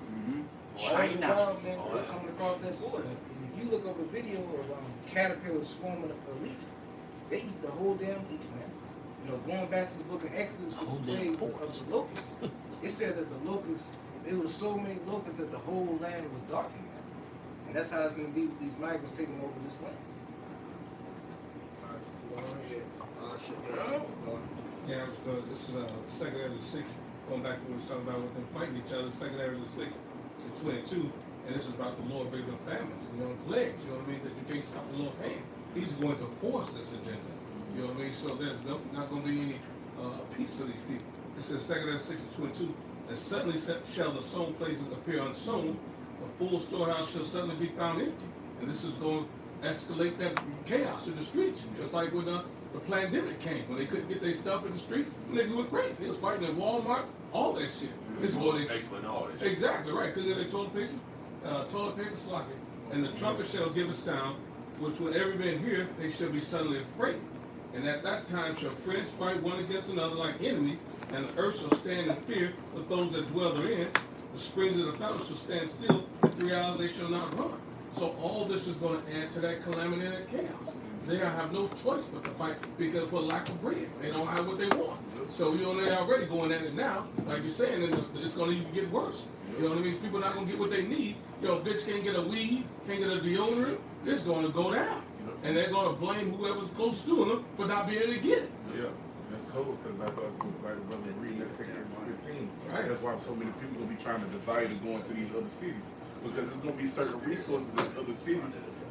all the wild men coming across that border. And if you look up a video of caterpillars swarming a leaf, they eat the whole damn leaf, man. Going back to the book of Exodus with the plague of the locusts, it said that the locusts, there was so many locusts that the whole land was darkened. And that's how it's going to be with these migrants taking over this land. Yeah, this is second Ezra 6, going back to what we were talking about with them fighting each other, second Ezra 6 to 22, and this is about the Lord bringing famines, plagues, that you can't stop the Lord's hand. He's going to force this agenda. You know what I mean? So there's not going to be any peace for these people. It says 2 Ezra 6 to 22, and suddenly shall the sown places appear unsown, the full storehouse shall suddenly be found empty. And this is going to escalate that chaos in the streets, just like when the pandemic came, when they couldn't get their stuff in the streets, niggas went crazy. They was fighting at Walmart, all that shit. It's going to exactly right, because they toilet paper sloppy, and the trumpet shall give a sound, which when every man hear, they shall be suddenly afraid. And at that time shall friends fight one against another like enemies, and the earth shall stand in fear with those that dwell therein. The springs of the fountain shall stand still, in 3 hours they shall not run. So all this is going to add to that calamity and that chaos. They have no choice but to fight because for lack of bread, they don't have what they want. So they're already going at it now. Like you're saying, it's going to even get worse. You know what I mean? People not going to get what they need. Bitch can't get a weed, can't get a deodorant. It's going to go down. And they're going to blame whoever's close to them for not being able to get it. Yeah, that's cool because like brother reading that 15, right. That's why so many people going to be trying to desire to go into these other cities because there's going to be certain resources in other cities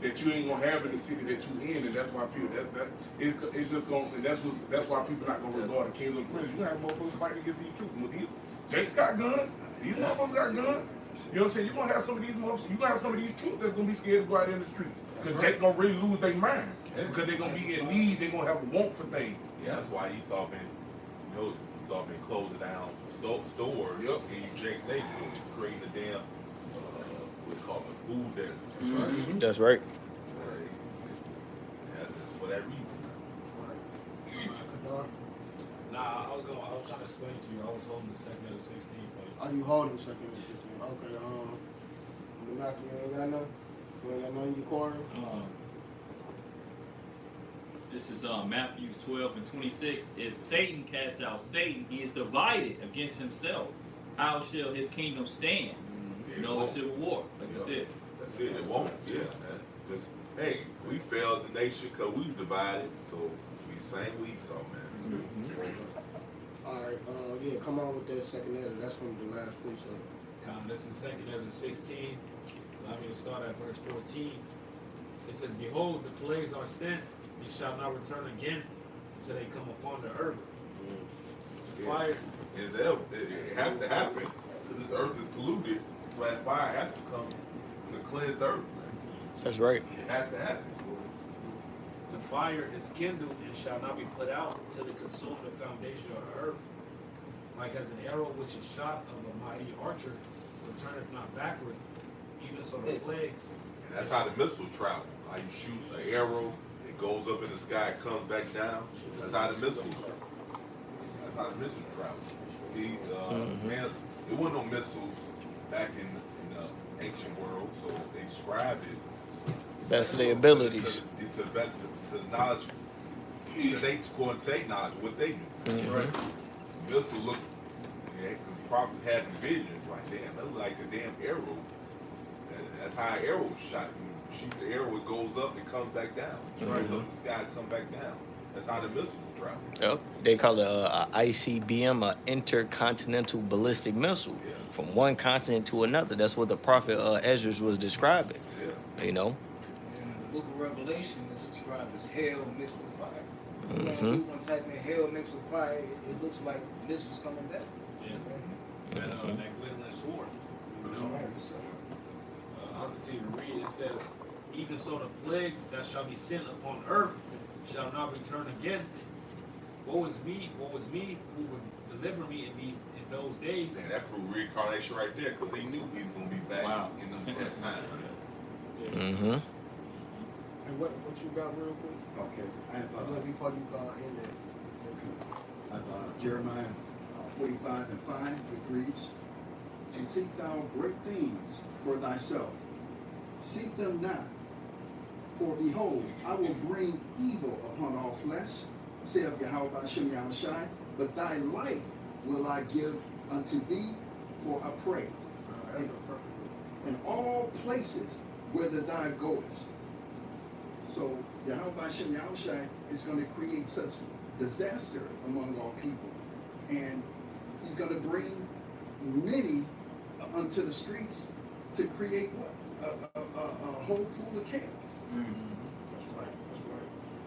that you ain't going to have in the city that you in, and that's why people it's just going. And that's why people not going to regard the kings and princes. You have motherfuckers fighting against these troops. Jake's got guns. These motherfuckers got guns. You know what I'm saying? You're going to have some of these motherfuckers. You're going to have some of these troops that's going to be scared to go out in the streets. Because Jake gonna really lose their mind. Because they're gonna be in need, they're gonna have a want for things. Yeah, that's why Esau been closing down stores in Jake's neighborhood, creating a damn what's called a food desert. That's right. That's for that reason. Nah, I was trying to explain to you. I was holding the second of the 16 for you. Are you holding the second of the 16? Okay, Malaki, you ain't got none? You ain't got none in your corner? This is Matthew 12 and 26. If Satan casts out Satan, he is divided against himself. How shall his kingdom stand? A civil war, like you said. That's it. It won't. Yeah. Just we fell as a nation because we divided. So we same we Esau, man. All right. Come on with that second Ezra. That's from the last precept. This is second Ezra 16. I'm going to start at verse 14. It says, Behold, the plagues are sent, and shall not return again until they come upon the earth. The fire. It has to happen because this earth is polluted. So that fire has to come to cleanse the earth, man. That's right. It has to happen. The fire is kindled and shall not be put out until it consume the foundation of the earth. Like as an arrow which is shot of a mighty archer, returneth not backward, Even so, the plagues. And that's how the missile travel. How you shoot an arrow, it goes up in the sky, it comes back down. That's how the missiles. That's how the missiles travel. See, man, there wasn't no missiles back in the ancient world, so they described it. Best of their abilities. To the best to the knowledge. So they go and take knowledge of what they do. Right? Missile look, they could probably have visions like, damn, that look like a damn arrow. That's how an arrow is shot. You shoot the arrow, it goes up, it comes back down. It goes up in the sky, it comes back down. That's how the missiles travel. Yep. They call it a ICBM, an intercontinental ballistic missile, from one continent to another. That's what the prophet Ezra was describing. Yeah. You know. In the book of Revelation, it's described as hell mixed with fire. When you want to type in hell mixed with fire, it looks like missiles coming down. Yeah. And that glittering sword. Right. So, I'll continue to read. It says, even so the plagues that shall be sent upon earth shall not return again. Woe is me who would deliver me in those days. Man, that proved reincarnation right there, because he knew he was going to be back in that time. Mm-hmm. And what you got real quick? Okay. I have Before you go in there. Jeremiah 45 and 5, it reads, and seek thou great things for thyself. Seek them not. For behold, I will bring evil upon all flesh, saith Yahweh Hashem Yahushai, but thy life will I give unto thee for a prey. In all places whither thou goest. So Yahweh Hashem Yahushai is going to create such disaster among all people. And he's going to bring many onto the streets to create what? A whole pool of chaos. That's right.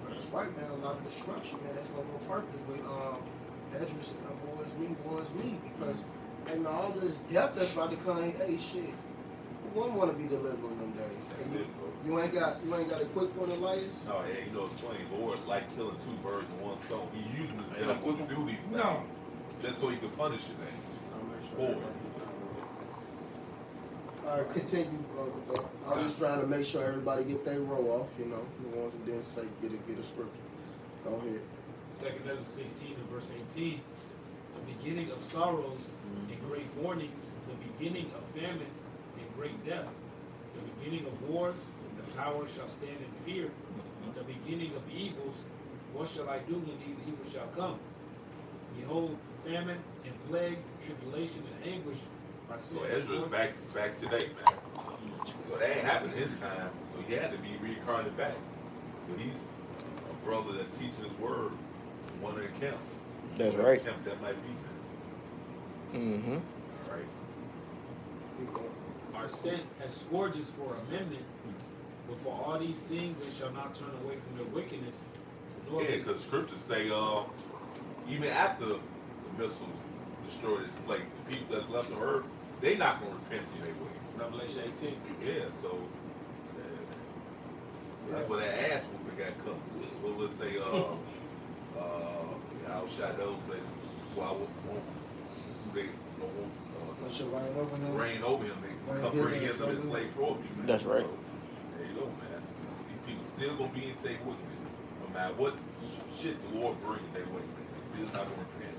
That's right, man. A lot of destruction, man. That's gonna go perfectly with Edris and woe is me, because and all this death that's about to come, hey shit. Who wouldn't want to be delivered in them days? That's it, bro. You ain't got a quick one of lighters? No, yeah, you know it's funny. Lord like killing two birds with one stone. He using his devil to do these things just so he can punish his angels. Boy. Continue. I'm just trying to make sure everybody get their roll off, you know. The ones who didn't say get a scripture. Go ahead. 2 Ezra 16 and verse 18. The beginning of sorrows and great mournings, the beginning of famine and great death, the beginning of wars, the power shall stand in fear, the beginning of evils, what shall I do when these evils shall come? Behold, famine and plagues, tribulation and anguish are So sent. Ezra's back today, man. So that ain't happened in his time, so he had to be reincarnated back. So he's a brother that's teaching his word in one of the camps. That's Whatever right. camp that might be, man. Mm-hmm. All right. Are sent as scourges for amendment, but for all these things they shall not turn away from their wickedness. nor Yeah, because scriptures say, even after the missiles destroy this place, the people that's left on earth, they not going to repent for their way. Revelation 18. Yeah, so that's where that ass whooping got come. What would say, I'll shot those that they don't want reign over him. They come bring him as slave for you, man. That's right. So, there you go, man. These people still gonna be in take wickedness, no matter what shit the Lord brings their way, man. They still not gonna repent.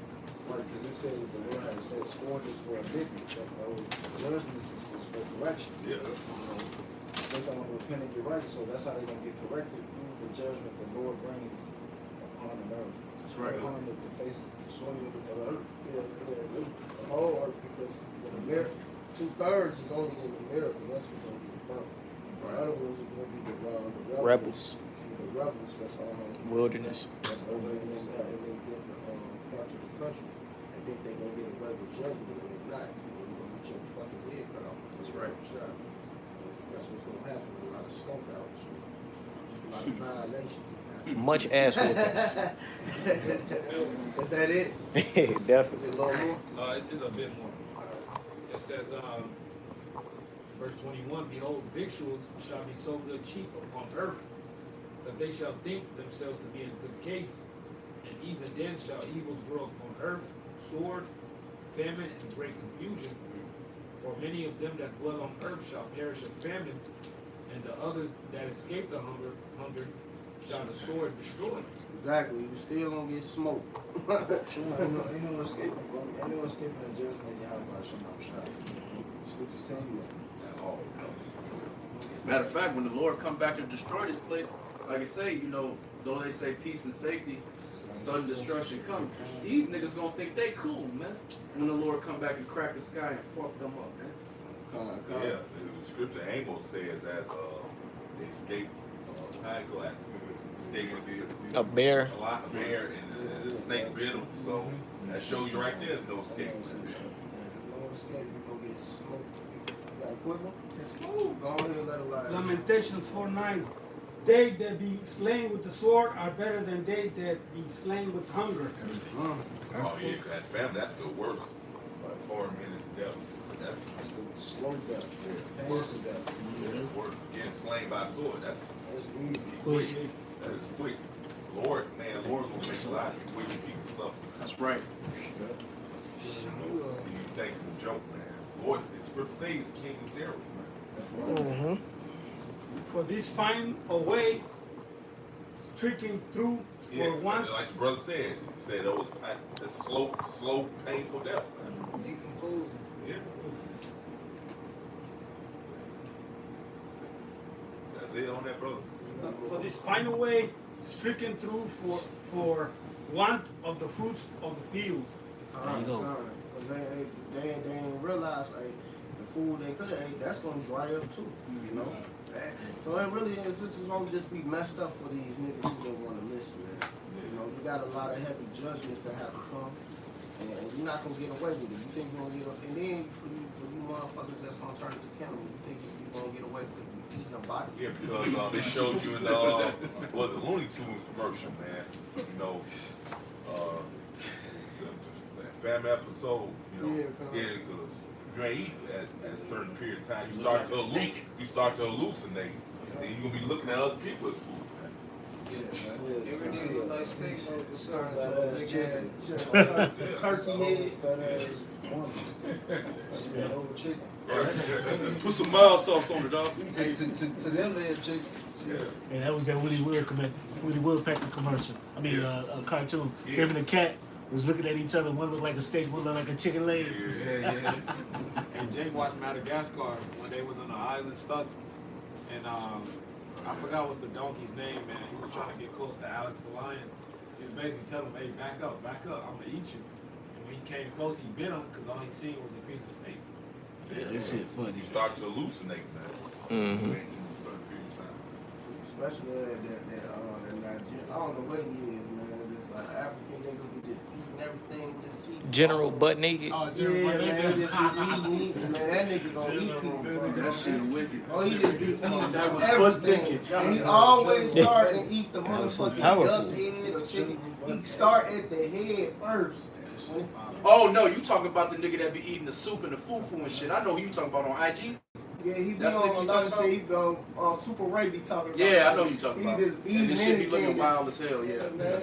Right, because it says the Lord has set scourges for iniquity, but those judgments is for correction. Yeah. They don't want to repent and get right, so that's how they're going to get corrected through the judgment the Lord brings upon the earth. That's right. Upon the face of the soil of the earth. Yeah, the whole earth, because the America, 2/3 is only in America, that's what's going to get burnt. The other ones are going to be the Rebels. The rebels, that's Wilderness. that's over in them different parts of the country. I think they're going to get away with judgment, but they're not. You're going to get your fucking head cut off. That's right. Shot. That's what's going to happen. A lot of skunk outs. A lot of violations is happening. Much ass whoopings. Is that it? Definitely. A little more? It's a bit more. It says, verse 21, behold, victuals shall be so good cheap upon earth, that they shall think themselves to be in good case, and even then shall evils grow upon earth, sword, famine, and great confusion. For many of them that dwell on earth shall perish of famine, and the others that escape the hunger shall the sword destroy. Exactly. You still gonna get smoked. Ain't no escaping, bro. Ain't no escaping the judgment of Yahweh Shemam. Scriptures tell you that. At all. Matter of fact, when the Lord come back to destroy this place, like I say, you know, though they say peace and safety, sudden destruction come. These niggas gonna think they cool, man. When the Lord come back and crack the sky and fuck them up, man. Yeah, the scripture Amos says as they escape eyeglass, escape A bear. a bear, and the snake bit them. So that shows you right there, there's no escape. No escape. You gonna get smoked. You got a quick one? It's smooth. Go ahead and let it lie. Lamentations 4:9. They that be slain with the sword are better than they that be slain with hunger. Oh yeah, that family, that's the worst. Torment is death. That's the slow death. Yeah. Worse than death. Yeah. Worse. Getting slain by sword. That's easy. Quick. That is quick. Lord, man, Lord's gonna make a lot of wicked people suffer. That's right. See, you think it's a joke, man. Lord, the script says he's the king of terrorists, man. For this find a way streaking through for one. Like the brother said, he said it was a slow, painful death. Decomposing. Yeah. That's it on that, brother. For this final way stricken through for want of the fruits of the field. They didn't realize like the food they could have ate, that's gonna dry up too. You know? So it really is, this is gonna just be messed up for these niggas who don't want to listen, man. You know, you got a lot of heavy judgments that have to come, and you're not gonna get away with it. You think you're gonna get away, and then for you motherfuckers that's gonna turn into cannibals, you think you're gonna get away with it. Eating a body. Yeah, because it showed you in the Looney Tunes commercial, man. You know, that family episode. You know, because you ain't eating at a certain period of time. You start to hallucinate, and you're gonna be looking at other people's food, man. Every nigga look like steak over chicken. Put some mild sauce on it, dog. To them, they chicken. And that was that Willie Woodpecker commercial. I mean, a cartoon. Him and the cat was looking at each other. One looked like a steak, one looked like a chicken leg. Yeah. And Jay watched Madagascar when they was on the island stuck, and I forgot what's the donkey's name, man. He was trying to get close to Alex the lion. He was basically telling him, "Hey, back up, I'm gonna eat you." And when he came close, he bit him because all he seen was a piece of snake. Yeah, this shit funny. You start to hallucinate, man. Especially that Nigerian, I don't know what he is, man. This like African nigga be just eating everything with his teeth. General butt naked. Oh, General butt naked. Man, just be eating, man. That nigga gonna eat people, bro. That shit wicked. Oh, he just be eating That was everything. And he always start and eat the motherfucking duck head or chicken. He start at the head first. Oh no, you talking about the nigga that be eating the soup and the fufu and shit. I know who you talking about on IG. Yeah, he be on a lot of shit. He be on Super Ray be talking about. Yeah, I know you talking about. He just eating this shit be looking wild as hell, yeah. Man,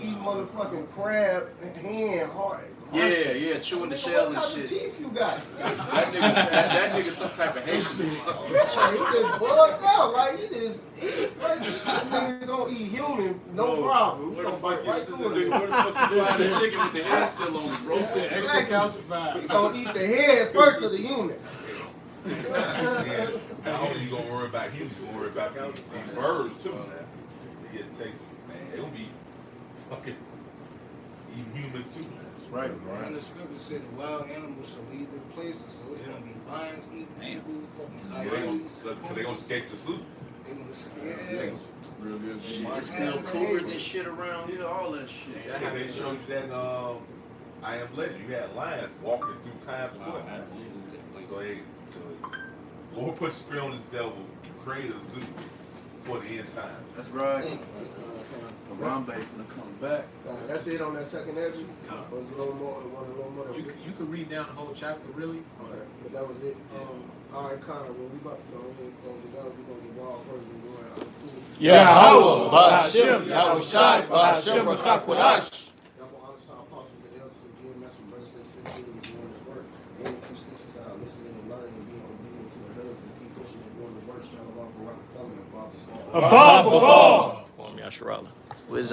eat motherfucking crab hand hard. Yeah, chewing the shell and shit. What type of teeth you got? that nigga some type of Haitian. He just bugged out, like he just eat. Like, this nigga gonna eat human, no problem. He gonna bite right through it. Where the fuck you find the chicken with the head still on it, bro? Extra calcified. He gonna eat the head first of the human. Not only you gonna worry about humans, you gonna worry about these birds too, man. They get tasted, man. They gonna be fucking eating humans too, man. That's right. And the scripture said the wild animals shall leave their places, so it's gonna be lions eating people, fucking coyotes. Cause they gonna escape the soup. They gonna escape. Real good. There's still cougars and shit around here, all that shit. Yeah, they showed you that I Am Legend. You had lions walking through Times Square. So Lord put spirit on this devil to create a zoo for the end time. That's right. Harambe finna come back. That's it on that second exit. A little more. You could read down the whole chapter, really. Okay, but that was it. All right, Connor. When we about to go ahead and close it out, we're gonna get wild first and go ahead. Yahweh, Ba'ashem, Yahushai, Ba'ashem, Rakakwadash. apostles and elders and GMS and brothers and sisters doing this work. And if you sisters are listening and learning and being obedient to the husband, keep pushing and doing the work, Shalom, Barak, coming above all. Above all. Kwame Asherala. Was